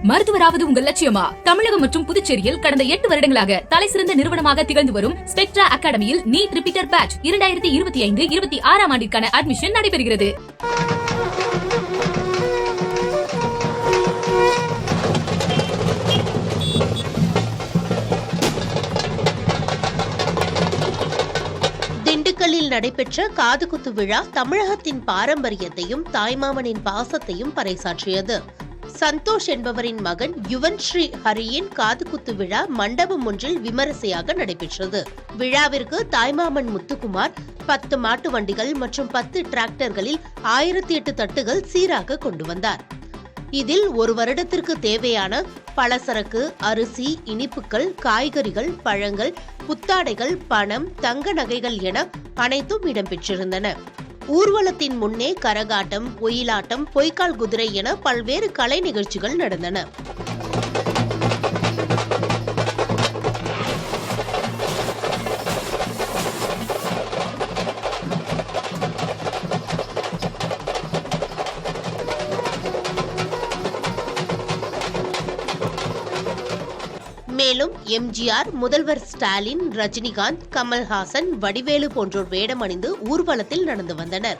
மருத்துவராவது உங்கள் லட்சியமா? தமிழகம் மற்றும் புதுச்சேரியில் கடந்த 8 வருடங்களாக தலைசிறந்த நிறுவனமாக திகழ்ந்து வரும் ஸ்பெக்ட்ரா அகாடமியில் நீட் ரிப்பீட்டர் பேட்ச் 2025-26 ஆண்டிற்கான அட்மிஷன் நடைபெறுகிறது. திண்டுக்கல்லில் நடைபெற்ற காதுகுத்து விழா தமிழகத்தின் பாரம்பரியத்தையும் தாய்மாமனின் பாசத்தையும் பறைசாற்றியது. சந்தோஷ் என்பவரின் மகன் யுவன்ஸ்ரீ ஹரியின் காதுகுத்து விழா மண்டபம் ஒன்றில் விமரிசையாக நடைபெற்றது. விழாவிற்கு தாய்மாமன் முத்துக்குமார் 10 மாட்டு வண்டிகள் மற்றும் 10 டிராக்டர்களில் 1008 தட்டுகள் சீராக கொண்டு வந்தார். இதில் ஒரு வருடத்திற்கு தேவையான பலசரக்கு, அரிசி, இனிப்புகள், காய்கறிகள், பழங்கள், புத்தாடைகள், பணம், தங்க நகைகள் என அனைத்தும் இடம்பெற்றிருந்தன. ஊர்வலத்தின் முன்னே கரகாட்டம், ஒயிலாட்டம், பொய்க்கால் குதிரை என பல்வேறு கலை நிகழ்ச்சிகள் நடந்தன. மேலும் எம்ஜிஆர், முதல்வர் ஸ்டாலின், ரஜினிகாந்த், கமல்ஹாசன், வடிவேலு போன்றோர் வேடமணிந்து ஊர்வலத்தில் நடந்து வந்தனர்.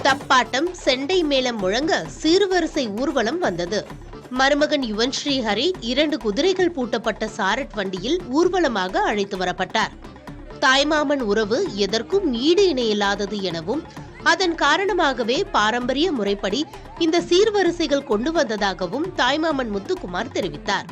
தப்பாட்டம், செண்டை மேளம் முழங்க சீர்வரிசை ஊர்வலம் வந்தது. மருமகன் யுவன்ஸ்ரீ ஹரி 2 குதிரைகள் பூட்டப்பட்ட சாரட் வண்டியில் ஊர்வலமாக அழைத்து வரப்பட்டார். தாய்மாமன் உறவு எதற்கும் ஈடு இணையில்லாதது எனவும் அதன் காரணமாகவே பாரம்பரிய முறைப்படி இந்த சீர்வரிசைகள் கொண்டு வந்ததாகவும் தாய்மாமன் முத்துக்குமார் தெரிவித்தார்.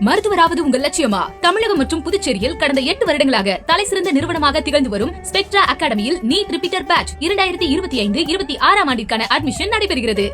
மருத்துவராவது உங்கள் லட்சியமா? தமிழகம் மற்றும் புதுச்சேரியில் கடந்த 8 வருடங்களாக தலைசிறந்த நிறுவனமாக திகழ்ந்து வரும் ஸ்பெக்ட்ரா அகாடமியில் நீட் ரிப்பீட்டர் பேட்ச் 2025-26 ஆண்டிற்கான அட்மிஷன் நடைபெறுகிறது.